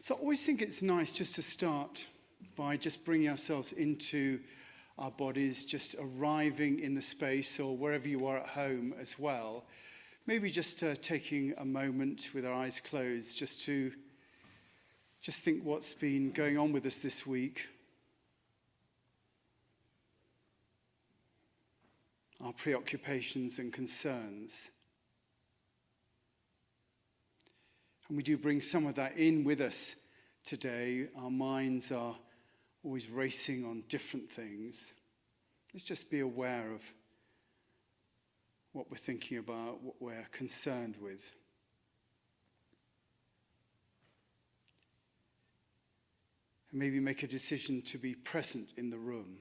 So I always think it's nice just to start by just bringing ourselves into our bodies, just arriving in the space or wherever you are at home as well. Maybe just taking a moment with our eyes closed just to think what's been going on with us this week. Our preoccupations and concerns. And we do bring some of that in with us today. Our minds are always racing on different things. Let's just be aware of what we're thinking about, what we're concerned with. And maybe make a decision to be present in the room.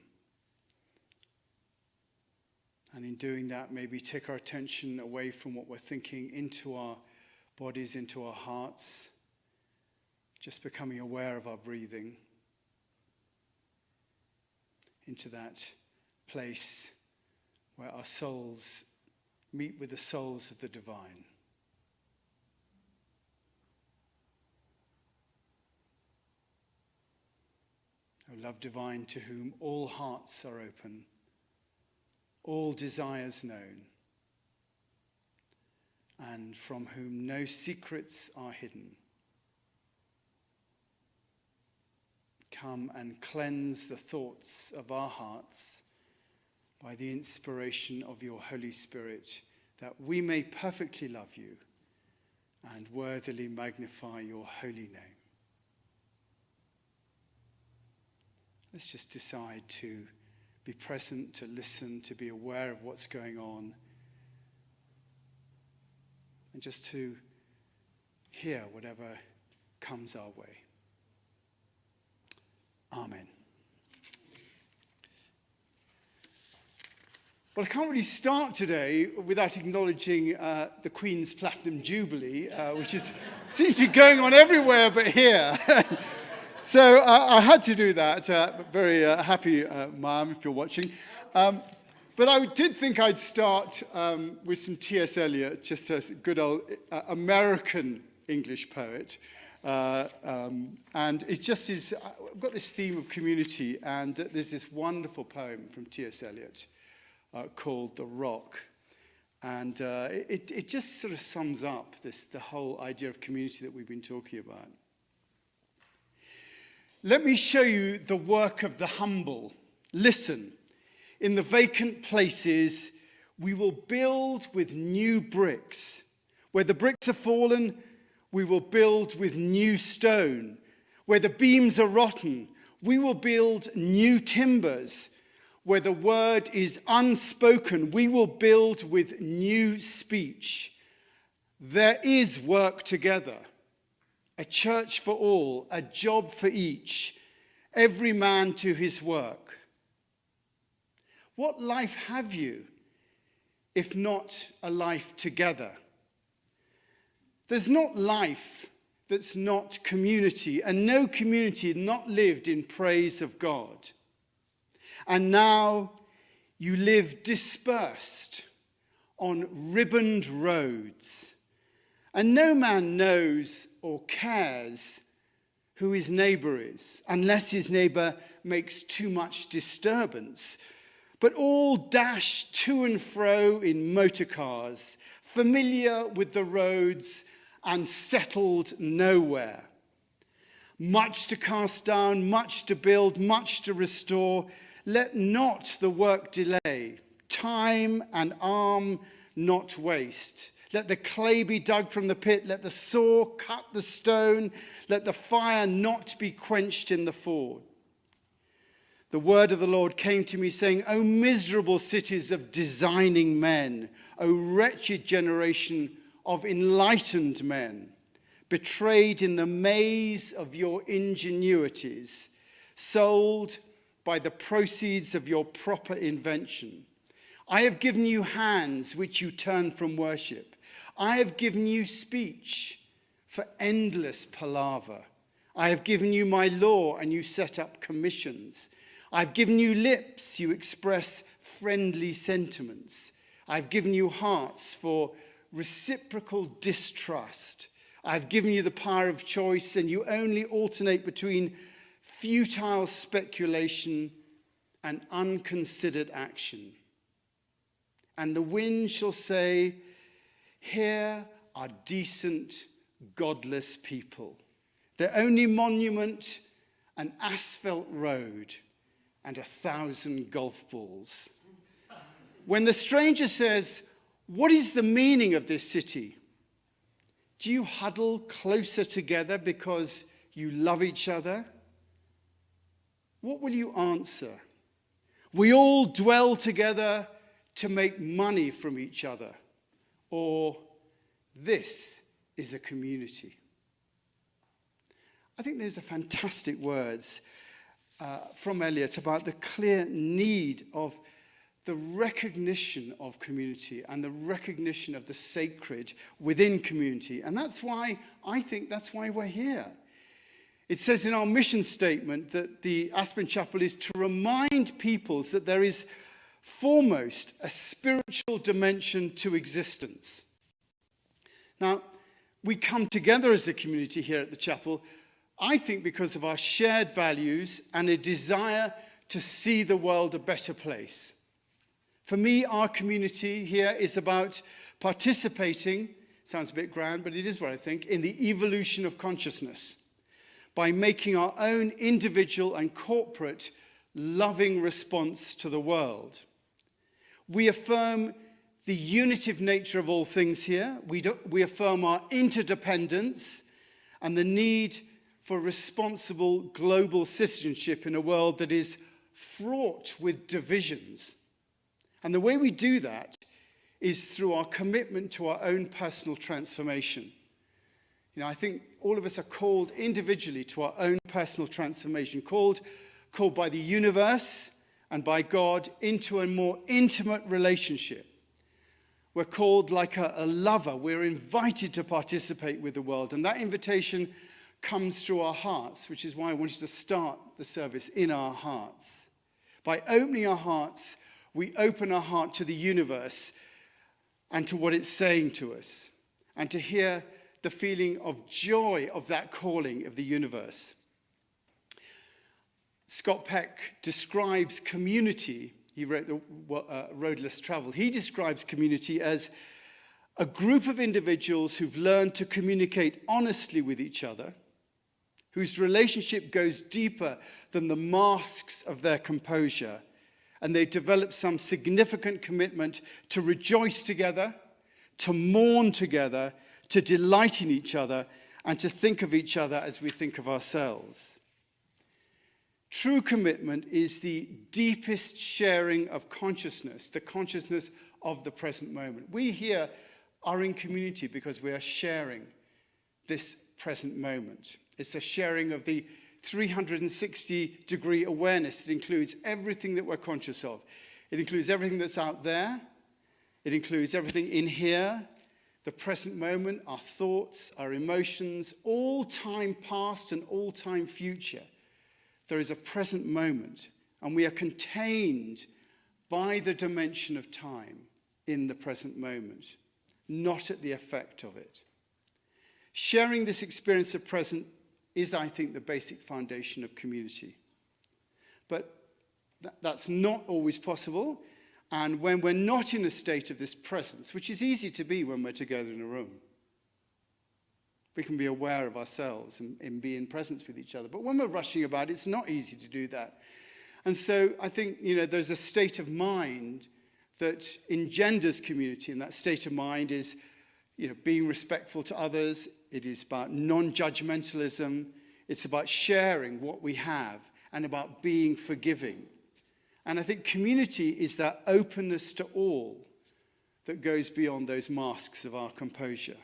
And in doing that, maybe take our attention away from what we're thinking into our bodies, into our hearts, just becoming aware of our breathing, into that place where our souls meet with the souls of the divine. O love divine, to whom all hearts are open, all desires known, and from whom no secrets are hidden. Come and cleanse the thoughts of our hearts by the inspiration of your Holy Spirit, that we may perfectly love you and worthily magnify your holy name. Let's just decide to be present, to listen, to be aware of what's going on, and just to hear whatever comes our way. Amen. Well, I can't really start today without acknowledging the Queen's Platinum Jubilee, which seems to be going on everywhere but here. So I had to do that. Very happy, Ma'am, if you're watching. But I did think I'd start with some T.S. Eliot, just a good old American English poet. And it's just I've got this theme of community, and there's this wonderful poem from T.S. Eliot called The Rock. And it just sort of sums up the whole idea of community that we've been talking about. Let me show you the work of the humble. Listen. In the vacant places, we will build with new bricks. Where the bricks are fallen, we will build with new stone. Where the beams are rotten, we will build new timbers. Where the word is unspoken, we will build with new speech. There is work together. A church for all, a job for each, every man to his work. What life have you, if not a life together? There's not life that's not community, and no community not lived in praise of God. And now you live dispersed on ribboned roads, and no man knows or cares who his neighbor is, unless his neighbor makes too much disturbance. But all dash to and fro in motor cars, familiar with the roads and settled nowhere. Much to cast down, much to build, much to restore. Let not the work delay, time and arm not waste. Let the clay be dug from the pit, let the saw cut the stone, let the fire not be quenched in the forge. The word of the Lord came to me saying, O miserable cities of designing men, O wretched generation of enlightened men, betrayed in the maze of your ingenuities, sold by the proceeds of your proper invention. I have given you hands which you turn from worship. I have given you speech for endless palaver. I have given you my law and you set up commissions. I've given you lips, you express friendly sentiments. I've given you hearts for reciprocal distrust. I've given you the power of choice, and you only alternate between futile speculation and unconsidered action. And the wind shall say, here are decent, godless people. Their only monument, an asphalt road and 1,000 golf balls. When the stranger says, what is the meaning of this city? Do you huddle closer together because you love each other? What will you answer? We all dwell together to make money from each other. Or, this is a community. I think those are fantastic words from Eliot about the clear need of the recognition of community and the recognition of the sacred within community. And that's why we're here. It says in our mission statement that the Aspen Chapel is to remind peoples that there is foremost a spiritual dimension to existence. Now, we come together as a community here at the chapel, I think because of our shared values and a desire to see the world a better place. For me, our community here is about participating, sounds a bit grand, but it is what I think, in the evolution of consciousness by making our own individual and corporate loving response to the world. We affirm the unitive nature of all things here. We affirm our interdependence and the need for responsible global citizenship in a world that is fraught with divisions. And the way we do that is through our commitment to our own personal transformation. You know, I think all of us are called individually to our own personal transformation, called by the universe and by God into a more intimate relationship. We're called like a lover. We're invited to participate with the world. And that invitation comes through our hearts, which is why I wanted to start the service in our hearts. By opening our hearts, we open our heart to the universe and to what it's saying to us, and to hear the feeling of joy of that calling of the universe. Scott Peck describes community. He wrote the Road Less Traveled. He describes community as a group of individuals who've learned to communicate honestly with each other, whose relationship goes deeper than the masks of their composure, and they develop some significant commitment to rejoice together, to mourn together, to delight in each other, and to think of each other as we think of ourselves. True commitment is the deepest sharing of consciousness, the consciousness of the present moment. We here are in community because we are sharing this present moment. It's a sharing of the 360-degree awareness that includes everything that we're conscious of. It includes everything that's out there. It includes everything in here, the present moment, our thoughts, our emotions, all time past and all time future. There is a present moment, and we are contained by the dimension of time in the present moment, not at the effect of it. Sharing this experience of present is, I think, the basic foundation of community. But that's not always possible, and when we're not in a state of this presence, which is easy to be when we're together in a room, we can be aware of ourselves and be in presence with each other. But when we're rushing about, it's not easy to do that. And so I think, there's a state of mind that engenders community, and that state of mind is, being respectful to others. It is about non-judgmentalism. It's about sharing what we have and about being forgiving. And I think community is that openness to all that goes beyond those masks of our composure.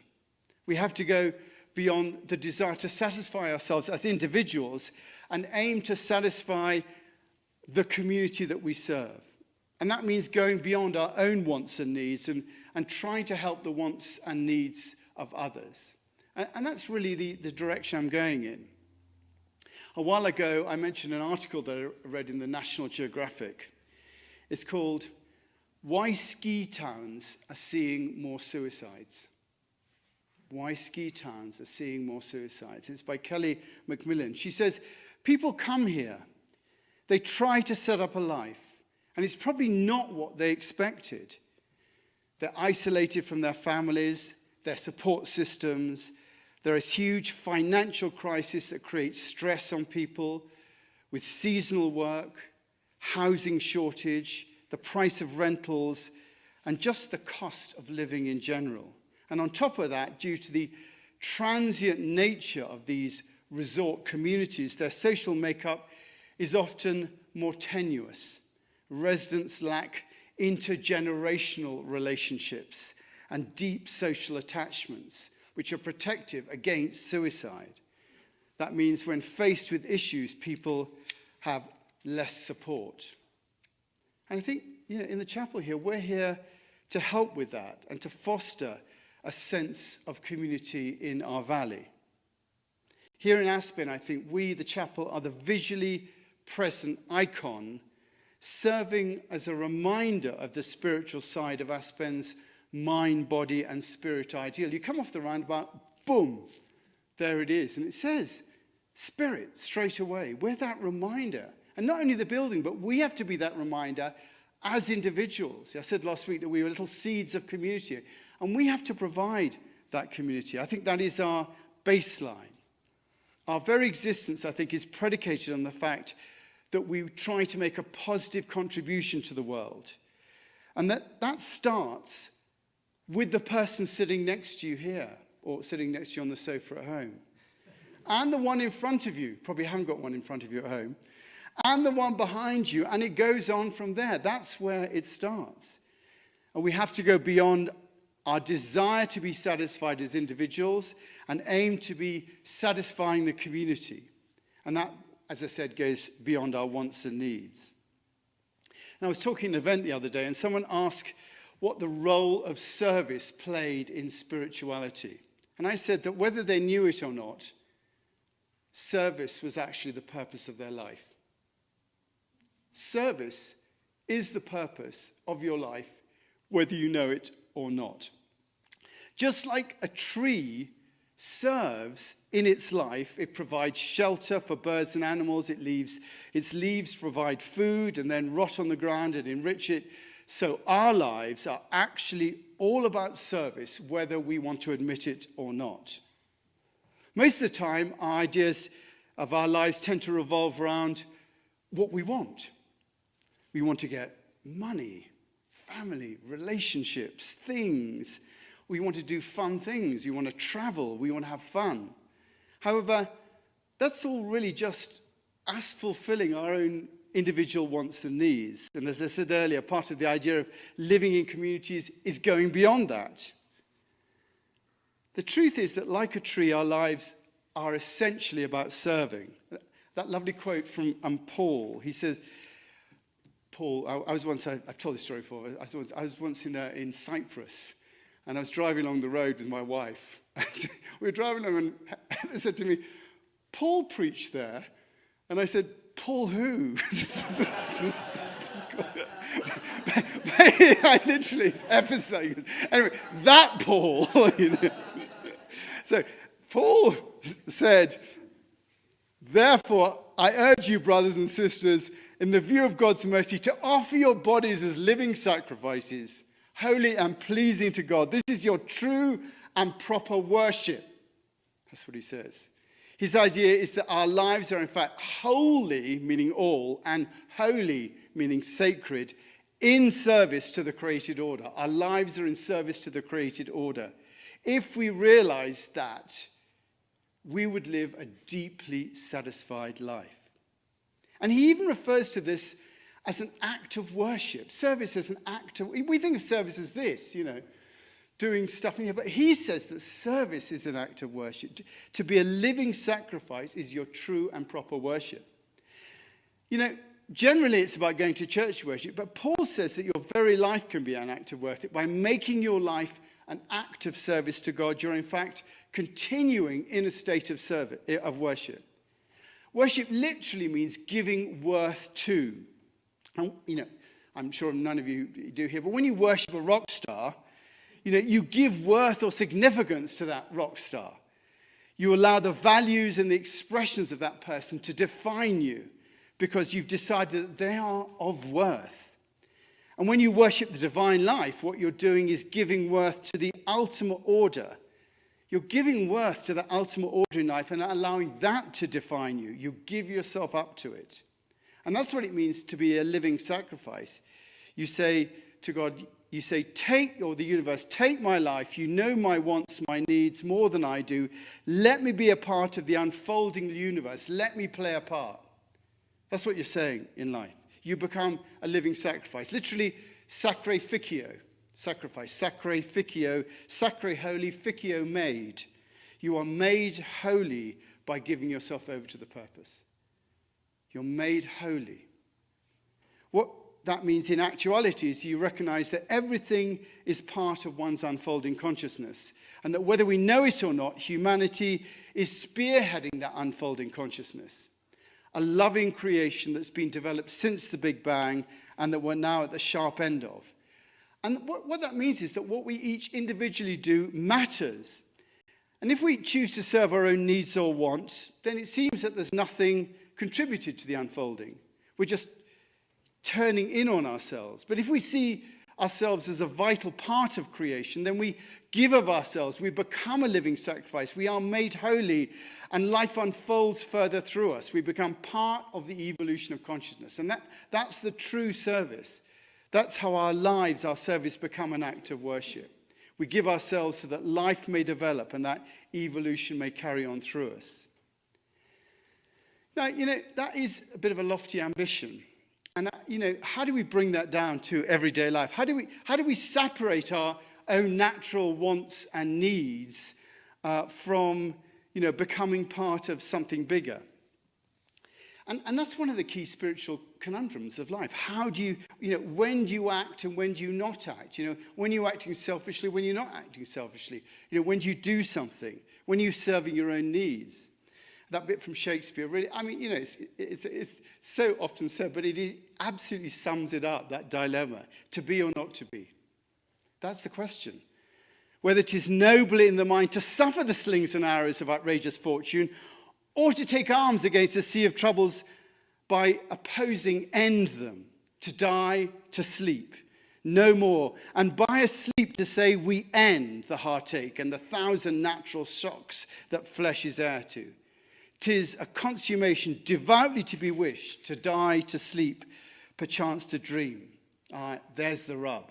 We have to go beyond the desire to satisfy ourselves as individuals and aim to satisfy the community that we serve. And that means going beyond our own wants and needs and trying to help the wants and needs of others. And that's really the direction I'm going in. A while ago, I mentioned an article that I read in the National Geographic. It's called "Why Ski Towns Are Seeing More Suicides." Why ski towns are seeing more suicides. It's by Kelly Macmillan. She says, people come here, they try to set up a life, and it's probably not what they expected. They're isolated from their families, their support systems. There is huge financial crisis that creates stress on people with seasonal work, housing shortage, the price of rentals, and just the cost of living in general. And on top of that, due to the transient nature of these resort communities, their social makeup is often more tenuous. Residents lack intergenerational relationships and deep social attachments, which are protective against suicide. That means when faced with issues, people have less support. And I think, in the chapel here, we're here to help with that and to foster a sense of community in our valley. Here in Aspen, I think we, the chapel, are the visually present icon serving as a reminder of the spiritual side of Aspen's mind, body, and spirit ideal. You come off the roundabout, boom, there it is. And it says, spirit, straight away. We're that reminder. And not only the building, but we have to be that reminder as individuals. I said last week that we were little seeds of community, and we have to provide that community. I think that is our baseline. Our very existence, I think, is predicated on the fact that we try to make a positive contribution to the world. And that starts with the person sitting next to you here, or sitting next to you on the sofa at home. And the one in front of you, probably haven't got one in front of you at home, and the one behind you, and it goes on from there. That's where it starts. And we have to go beyond our desire to be satisfied as individuals and aim to be satisfying the community. And that, as I said, goes beyond our wants and needs. And I was talking at an event the other day, and someone asked what the role of service played in spirituality. And I said that whether they knew it or not, service was actually the purpose of their life. Service is the purpose of your life, whether you know it or not. Just like a tree serves in its life, it provides shelter for birds and animals, its leaves provide food and then rot on the ground and enrich it. So our lives are actually all about service, whether we want to admit it or not. Most of the time, our ideas of our lives tend to revolve around what we want. We want to get money, family, relationships, things. We want to do fun things. We want to travel. We want to have fun. However, that's all really just us fulfilling our own individual wants and needs. And as I said earlier, part of the idea of living in communities is going beyond that. The truth is that, like a tree, our lives are essentially about serving. That lovely quote from Paul. He says, Paul, I was once, I've told this story before, I was once in Cyprus, and I was driving along the road with my wife. We were driving along, and they said to me, Paul preached there. And I said, Paul who? I literally, it's episode. Anyway, that Paul. So Paul said, therefore, I urge you, brothers and sisters, in the view of God's mercy, to offer your bodies as living sacrifices, holy and pleasing to God. This is your true and proper worship. That's what he says. His idea is that our lives are in fact holy, meaning all, and holy, meaning sacred, in service to the created order. Our lives are in service to the created order. If we realize that, we would live a deeply satisfied life. And he even refers to this as an act of worship. Service as an act of... We think of service as this, doing stuff in here. But he says that service is an act of worship. To be a living sacrifice is your true and proper worship. Generally it's about going to church worship. But Paul says that your very life can be an act of worship. By making your life an act of service to God, you're in fact continuing in a state of worship. Worship literally means giving worth to. And, I'm sure none of you do here, but when you worship a rock star, you give worth or significance to that rock star. You allow the values and the expressions of that person to define you because you've decided that they are of worth. And when you worship the divine life, what you're doing is giving worth to the ultimate order. You're giving worth to the ultimate order in life and allowing that to define you. You give yourself up to it. And that's what it means to be a living sacrifice. You say to God, you say, or the universe, take my life. You know my wants, my needs more than I do. Let me be a part of the unfolding universe. Let me play a part. That's what you're saying in life. You become a living sacrifice. Literally, sacrificio, sacrifice. Sacrificio, sacre holy, ficio made. You are made holy by giving yourself over to the purpose. You're made holy. What that means in actuality is you recognize that everything is part of one's unfolding consciousness, and that whether we know it or not, humanity is spearheading that unfolding consciousness. A loving creation that's been developed since the Big Bang and that we're now at the sharp end of. And what that means is that what we each individually do matters. And if we choose to serve our own needs or wants, then it seems that there's nothing contributed to the unfolding. We're just turning in on ourselves. But if we see ourselves as a vital part of creation, then we give of ourselves, we become a living sacrifice, we are made holy, and life unfolds further through us. We become part of the evolution of consciousness. And that's the true service. That's how our lives, our service, become an act of worship. We give ourselves so that life may develop and that evolution may carry on through us. Now, that is a bit of a lofty ambition. And, how do we bring that down to everyday life? How do we separate our own natural wants and needs from, becoming part of something bigger? And that's one of the key spiritual conundrums of life. How do you, when do you act and when do you not act? When you're acting selfishly, when you're not acting selfishly? When do you do something? When you're serving your own needs? That bit from Shakespeare, really, it's so often said, but it absolutely sums it up, that dilemma, to be or not to be. That's the question. Whether it is noble in the mind to suffer the slings and arrows of outrageous fortune, or to take arms against a sea of troubles by opposing end them, to die, to sleep, no more, and by a sleep to say we end the heartache and the 1,000 natural shocks that flesh is heir to. 'Tis a consummation devoutly to be wished, to die, to sleep, perchance to dream. There's the rub.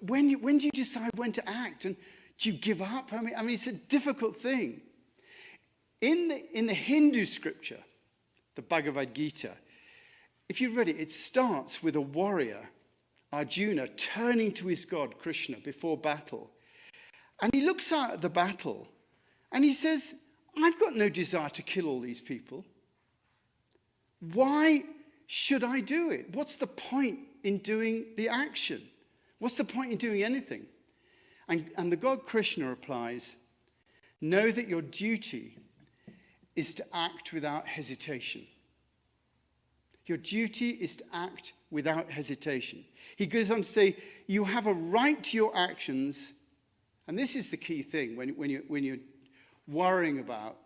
When do you decide when to act? And do you give up? I mean, it's a difficult thing. In the Hindu scripture, the Bhagavad Gita, if you read it, it starts with a warrior, Arjuna, turning to his god, Krishna, before battle. And he looks out at the battle and he says, I've got no desire to kill all these people. Why should I do it? What's the point in doing the action? What's the point in doing anything? And the god Krishna replies, know that your duty is to act without hesitation. Your duty is to act without hesitation. He goes on to say, you have a right to your actions, and this is the key thing when you're worrying about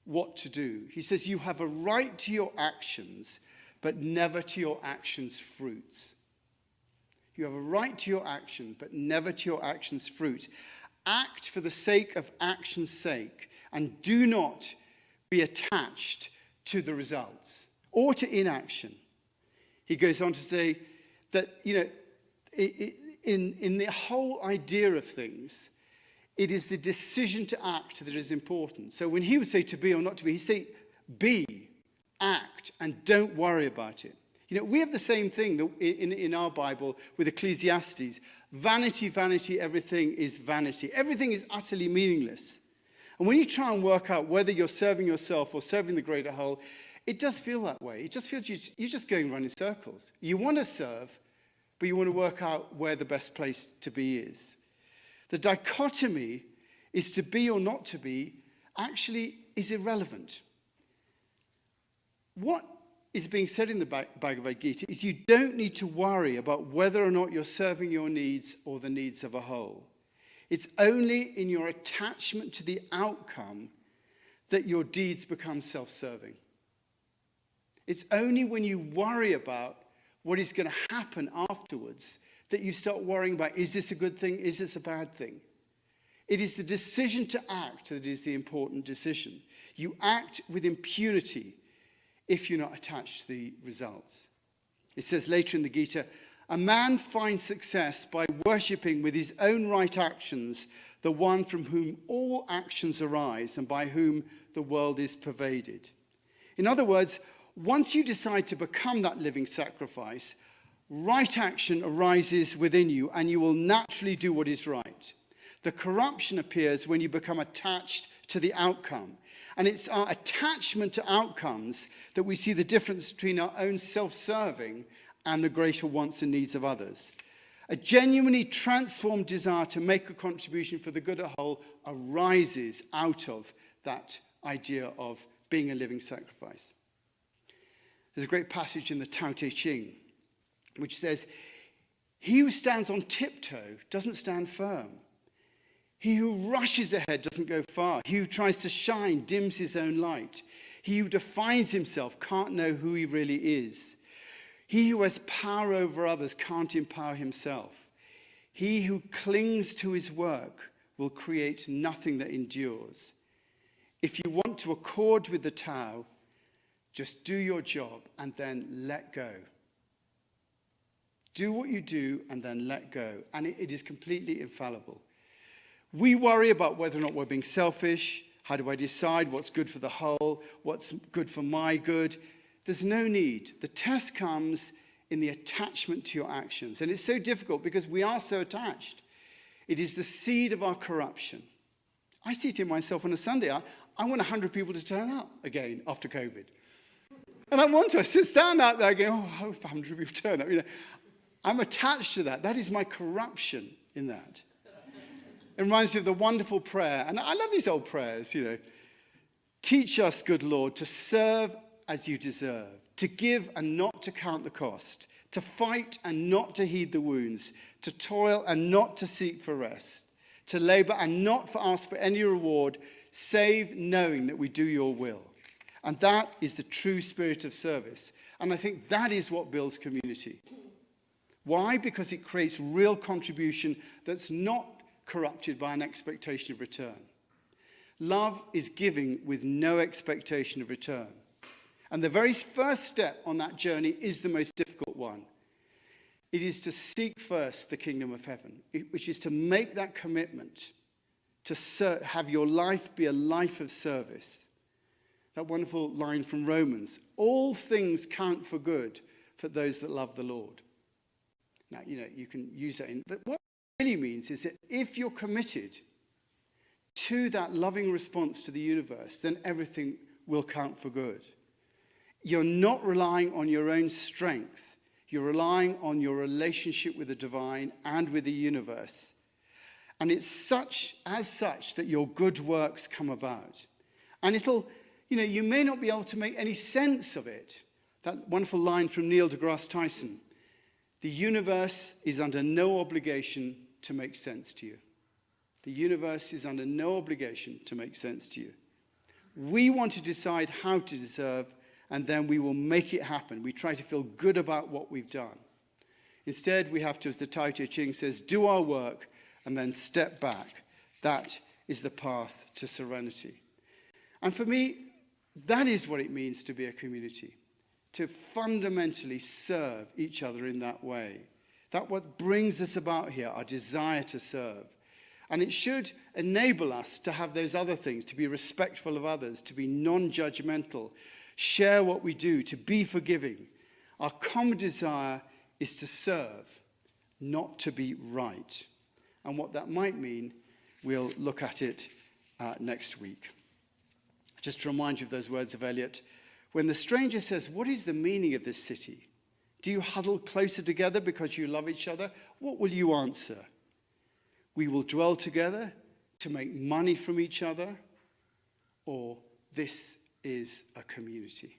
what to do. He says, you have a right to your actions, but never to your actions' fruits. You have a right to your action, but never to your actions' fruit. Act for the sake of action's sake, and do not be attached to the results or to inaction. He goes on to say that, in the whole idea of things, it is the decision to act that is important. So when he would say to be or not to be, he'd say be, act, and don't worry about it. We have the same thing in our Bible with Ecclesiastes. Vanity, vanity, everything is vanity. Everything is utterly meaningless. And when you try and work out whether you're serving yourself or serving the greater whole, it does feel that way. It just feels you're just going around in circles. You want to serve, but you want to work out where the best place to be is. The dichotomy is to be or not to be actually is irrelevant. What is being said in the Bhagavad Gita is you don't need to worry about whether or not you're serving your needs or the needs of a whole. It's only in your attachment to the outcome that your deeds become self-serving. It's only when you worry about what is going to happen afterwards that you start worrying about, is this a good thing? Is this a bad thing? It is the decision to act that is the important decision. You act with impunity if you're not attached to the results. It says later in the Gita, a man finds success by worshipping with his own right actions the one from whom all actions arise and by whom the world is pervaded. In other words, once you decide to become that living sacrifice, right action arises within you and you will naturally do what is right. The corruption appears when you become attached to the outcome. And it's our attachment to outcomes that we see the difference between our own self-serving and the greater wants and needs of others. A genuinely transformed desire to make a contribution for the good of the whole arises out of that idea of being a living sacrifice. There's a great passage in the Tao Te Ching which says, he who stands on tiptoe doesn't stand firm. He who rushes ahead doesn't go far. He who tries to shine dims his own light. He who defines himself can't know who he really is. He who has power over others can't empower himself. He who clings to his work will create nothing that endures. If you want to accord with the Tao, just do your job and then let go. Do what you do and then let go. And it is completely infallible. We worry about whether or not we're being selfish. How do I decide what's good for the whole? What's good for my good? There's no need. The test comes in the attachment to your actions. And it's so difficult because we are so attached. It is the seed of our corruption. I see it in myself on a Sunday. I want 100 people to turn up again after COVID. And I want to. I stand out there going, oh, I hope 100 people turn up. I'm attached to that. That is my corruption in that. It reminds me of the wonderful prayer. And I love these old prayers, Teach us, good Lord, to serve as you deserve, to give and not to count the cost, to fight and not to heed the wounds, to toil and not to seek for rest, to labor and not for ask for any reward, save knowing that we do your will. And that is the true spirit of service. And I think that is what builds community. Why? Because it creates real contribution that's not corrupted by an expectation of return. Love is giving with no expectation of return. And the very first step on that journey is the most difficult one. It is to seek first the kingdom of heaven, which is to make that commitment to have your life be a life of service. That wonderful line from Romans, all things count for good for those that love the Lord. Now, you can use that but what it really means is that if you're committed to that loving response to the universe, then everything will count for good. You're not relying on your own strength. You're relying on your relationship with the divine and with the universe. And it's as such that your good works come about. And you may not be able to make any sense of it. That wonderful line from Neil deGrasse Tyson. The universe is under no obligation to make sense to you. The universe is under no obligation to make sense to you. We want to decide how to deserve, and then we will make it happen. We try to feel good about what we've done. Instead, we have to, as the Tao Te Ching says, do our work and then step back. That is the path to serenity. And for me, that is what it means to be a community. To fundamentally serve each other in that way. That's what brings us about here, our desire to serve. And it should enable us to have those other things, to be respectful of others, to be non-judgmental, share what we do, to be forgiving. Our common desire is to serve, not to be right. And what that might mean, we'll look at it next week. Just to remind you of those words of Eliot, when the stranger says, what is the meaning of this city? Do you huddle closer together because you love each other? What will you answer? We will dwell together to make money from each other, or this is a community.